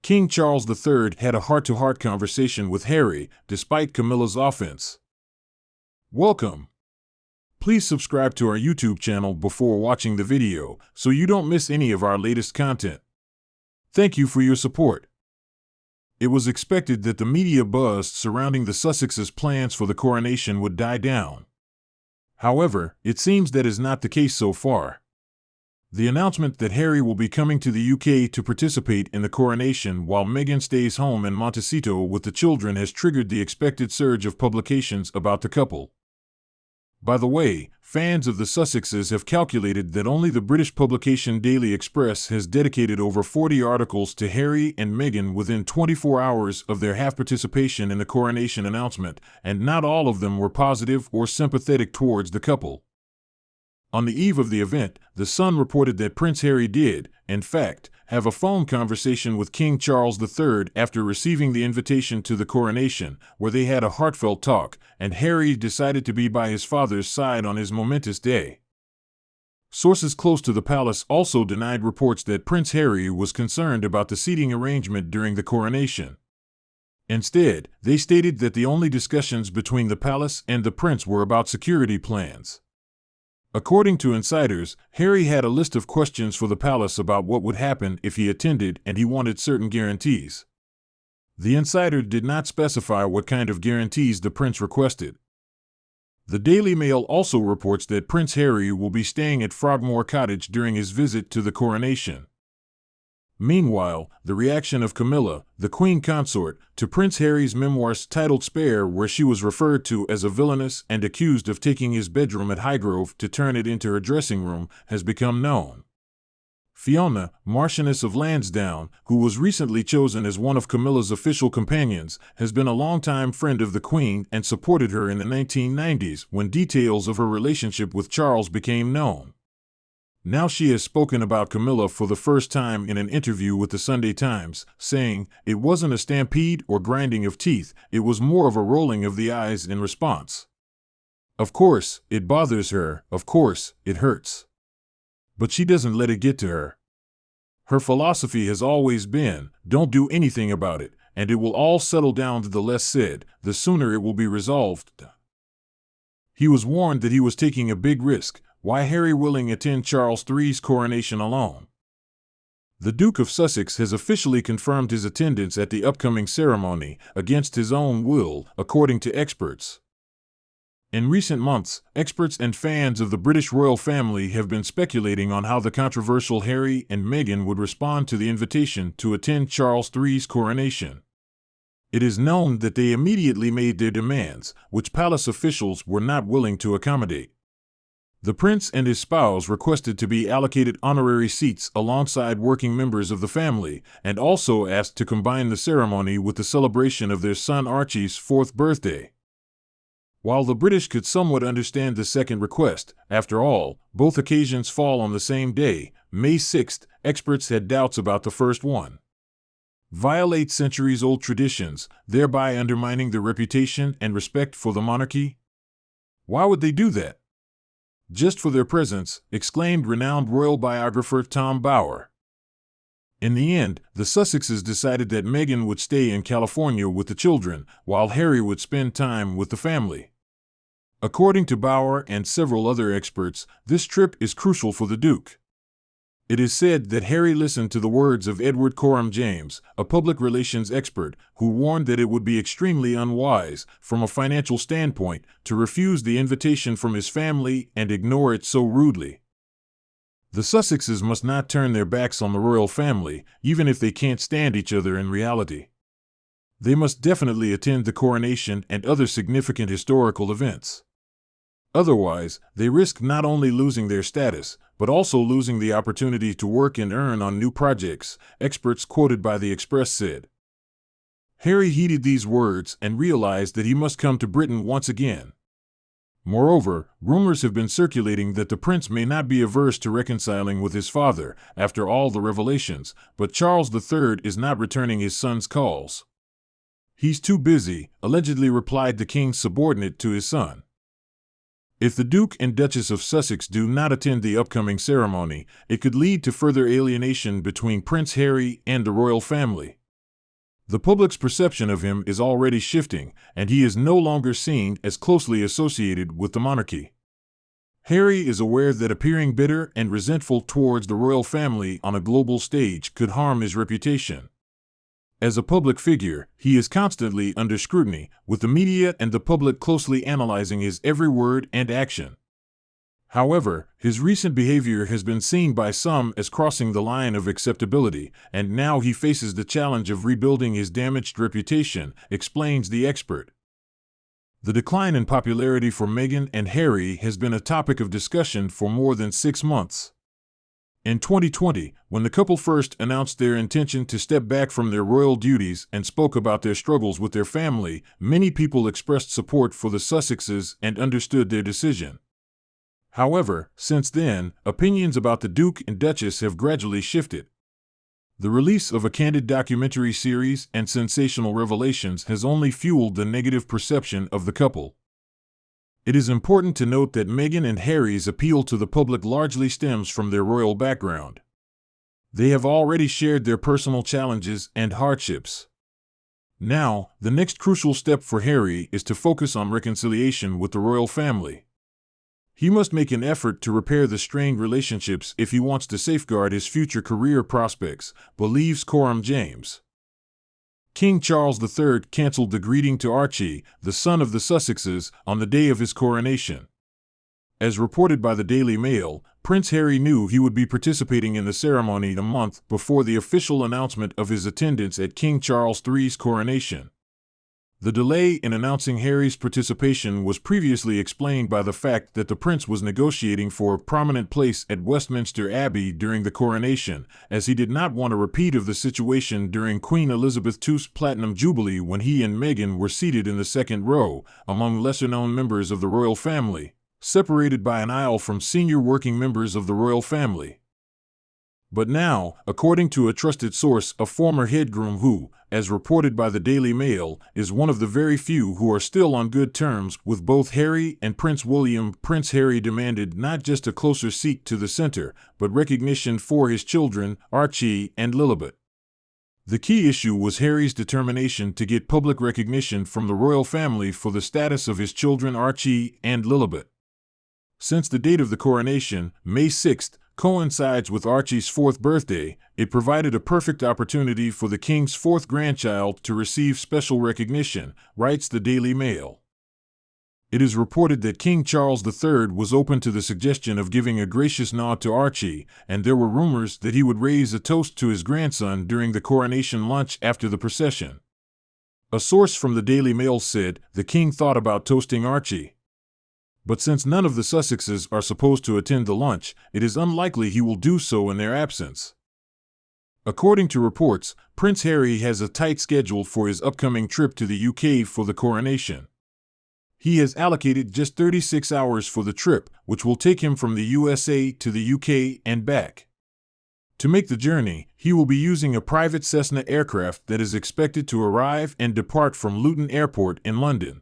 King Charles III had a heart-to-heart conversation with Harry, despite Camilla's offense. Welcome. Please subscribe to our YouTube channel before watching the video, so you don't miss any of our latest content. Thank you for your support. It was expected that the media buzz surrounding the Sussexes' plans for the coronation would die down. However, it seems that is not the case so far. The announcement that Harry will be coming to the UK to participate in the coronation while Meghan stays home in Montecito with the children has triggered the expected surge of publications about the couple. By the way, fans of the Sussexes have calculated that only the British publication Daily Express has dedicated over 40 articles to Harry and Meghan within 24 hours of their half-participation in the coronation announcement, and not all of them were positive or sympathetic towards the couple. On the eve of the event, The Sun reported that Prince Harry did, in fact, have a phone conversation with King Charles III after receiving the invitation to the coronation, where they had a heartfelt talk, and Harry decided to be by his father's side on his momentous day. Sources close to the palace also denied reports that Prince Harry was concerned about the seating arrangement during the coronation. Instead, they stated that the only discussions between the palace and the prince were about security plans. According to insiders, Harry had a list of questions for the palace about what would happen if he attended, and he wanted certain guarantees. The insider did not specify what kind of guarantees the prince requested. The Daily Mail also reports that Prince Harry will be staying at Frogmore Cottage during his visit to the coronation. Meanwhile, the reaction of Camilla, the Queen Consort, to Prince Harry's memoirs titled Spare, where she was referred to as a villainess and accused of taking his bedroom at Highgrove to turn it into her dressing room, has become known. Fiona, Marchioness of Lansdowne, who was recently chosen as one of Camilla's official companions, has been a longtime friend of the Queen and supported her in the 1990s when details of her relationship with Charles became known. Now she has spoken about Camilla for the first time in an interview with the Sunday Times, saying, "It wasn't a stampede or grinding of teeth, it was more of a rolling of the eyes in response. Of course, it bothers her, of course, it hurts. But she doesn't let it get to her. Her philosophy has always been, don't do anything about it, and it will all settle down. The less said, the sooner it will be resolved." He was warned that he was taking a big risk. Why Harry willing attend Charles III's coronation alone? The Duke of Sussex has officially confirmed his attendance at the upcoming ceremony, against his own will, according to experts. In recent months, experts and fans of the British royal family have been speculating on how the controversial Harry and Meghan would respond to the invitation to attend Charles III's coronation. It is known that they immediately made their demands, which palace officials were not willing to accommodate. The prince and his spouse requested to be allocated honorary seats alongside working members of the family, and also asked to combine the ceremony with the celebration of their son Archie's 4th birthday. While the British could somewhat understand the second request, after all, both occasions fall on the same day, May 6th, experts had doubts about the first one. Violate centuries-old traditions, thereby undermining the reputation and respect for the monarchy? Why would they do that? Just for their presence, exclaimed renowned royal biographer Tom Bower. In the end, the Sussexes decided that Meghan would stay in California with the children, while Harry would spend time with the family. According to Bower and several other experts, this trip is crucial for the Duke. It is said that Harry listened to the words of Edward Coram James, a public relations expert, who warned that it would be extremely unwise, from a financial standpoint, to refuse the invitation from his family and ignore it so rudely. The Sussexes must not turn their backs on the royal family, even if they can't stand each other in reality. They must definitely attend the coronation and other significant historical events. Otherwise, they risk not only losing their status, but also losing the opportunity to work and earn on new projects, experts quoted by the Express said. Harry heeded these words and realized that he must come to Britain once again. Moreover, rumors have been circulating that the prince may not be averse to reconciling with his father, after all the revelations, but Charles III is not returning his son's calls. "He's too busy," allegedly replied the king's subordinate to his son. If the Duke and Duchess of Sussex do not attend the upcoming ceremony, it could lead to further alienation between Prince Harry and the royal family. The public's perception of him is already shifting, and he is no longer seen as closely associated with the monarchy. Harry is aware that appearing bitter and resentful towards the royal family on a global stage could harm his reputation. As a public figure, he is constantly under scrutiny, with the media and the public closely analyzing his every word and action. However, his recent behavior has been seen by some as crossing the line of acceptability, and now he faces the challenge of rebuilding his damaged reputation, explains the expert. The decline in popularity for Meghan and Harry has been a topic of discussion for more than 6 months. In 2020, when the couple first announced their intention to step back from their royal duties and spoke about their struggles with their family, many people expressed support for the Sussexes and understood their decision. However, since then, opinions about the Duke and Duchess have gradually shifted. The release of a candid documentary series and sensational revelations has only fueled the negative perception of the couple. It is important to note that Meghan and Harry's appeal to the public largely stems from their royal background. They have already shared their personal challenges and hardships. Now, the next crucial step for Harry is to focus on reconciliation with the royal family. He must make an effort to repair the strained relationships if he wants to safeguard his future career prospects, believes Coram James. King Charles III cancelled the greeting to Archie, the son of the Sussexes, on the day of his coronation. As reported by the Daily Mail, Prince Harry knew he would be participating in the ceremony a month before the official announcement of his attendance at King Charles III's coronation. The delay in announcing Harry's participation was previously explained by the fact that the prince was negotiating for a prominent place at Westminster Abbey during the coronation, as he did not want a repeat of the situation during Queen Elizabeth II's Platinum Jubilee when he and Meghan were seated in the second row, among lesser-known members of the royal family, separated by an aisle from senior working members of the royal family. But now, according to a trusted source, a former head groom who, as reported by the Daily Mail, is one of the very few who are still on good terms with both Harry and Prince William, Prince Harry demanded not just a closer seat to the center, but recognition for his children, Archie and Lilibet. The key issue was Harry's determination to get public recognition from the royal family for the status of his children Archie and Lilibet. Since the date of the coronation, May 6th, coincides with Archie's 4th birthday, it provided a perfect opportunity for the king's 4th grandchild to receive special recognition, writes the Daily Mail. It is reported that King Charles III was open to the suggestion of giving a gracious nod to Archie, and there were rumors that he would raise a toast to his grandson during the coronation lunch after the procession. A source from the Daily Mail said the king thought about toasting Archie. But since none of the Sussexes are supposed to attend the lunch, it is unlikely he will do so in their absence. According to reports, Prince Harry has a tight schedule for his upcoming trip to the UK for the coronation. He has allocated just 36 hours for the trip, which will take him from the USA to the UK and back. To make the journey, he will be using a private Cessna aircraft that is expected to arrive and depart from Luton Airport in London.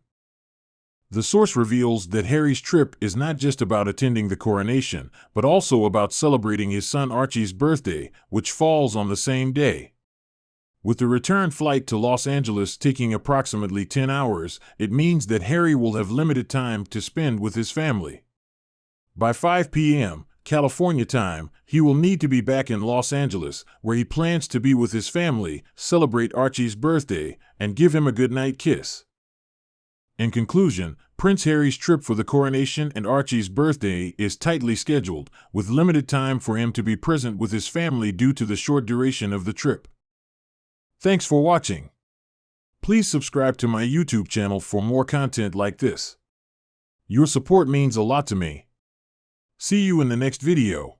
The source reveals that Harry's trip is not just about attending the coronation, but also about celebrating his son Archie's birthday, which falls on the same day. With the return flight to Los Angeles taking approximately 10 hours, it means that Harry will have limited time to spend with his family. By 5 p.m., California time, he will need to be back in Los Angeles, where he plans to be with his family, celebrate Archie's birthday, and give him a goodnight kiss. In conclusion, Prince Harry's trip for the coronation and Archie's birthday is tightly scheduled, with limited time for him to be present with his family due to the short duration of the trip. Thanks for watching. Please subscribe to my YouTube channel for more content like this. Your support means a lot to me. See you in the next video.